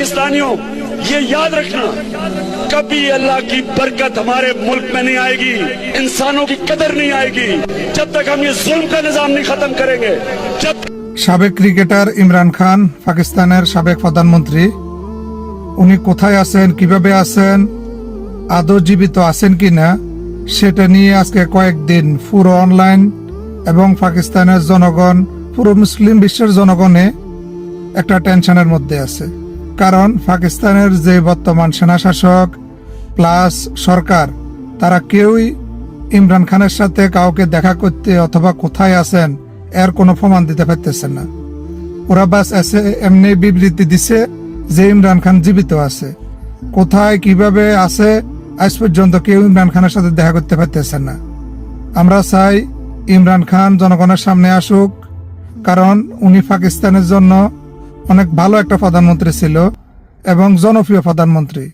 पाकिस्तानियों, ये याद रखना, कभी अल्लाह की बरकत हमारे मुल्क में नहीं आएगी, इंसानों की कदर नहीं आएगी जब तक हम ये जुल्म का निजाम नहीं खत्म करेंगे। जब সাবেক ক্রিকেটার ইমরান খান পাকিস্তানের সাবেক প্রধানমন্ত্রী, উনি কোথায় আছেন, কিভাবে আছেন, আদৌ জীবিত আছেন কিনা সেটা নিয়ে আজকে কয়েকদিন পুরো অনলাইন এবং পাকিস্তানের জনগণ, পুরো মুসলিম বিশ্বের জনগণে একটা টেনশনের মধ্যে আছে। কারণ পাকিস্তানের যে বর্তমান সেনাশাসক প্লাস সরকার, তারা কেউই ইমরান খানের সাথে কাউকে দেখা করতে অথবা কোথায় আছেন এর কোনো প্রমাণ দিতে পারতেছে না। ওরা বাস এমনি বিবৃতি দিছে যে ইমরান খান জীবিত আছে। কোথায় কিভাবে আছে আজ পর্যন্ত কেউ ইমরান খানের সাথে দেখা করতে পারতেছে না। আমরা চাই ইমরান খান জনগণের সামনে আসুক, কারণ উনি পাকিস্তানের জন্য অনেক ভালো একটা প্রধানমন্ত্রী ছিল এবং জনপ্রিয় প্রধানমন্ত্রী।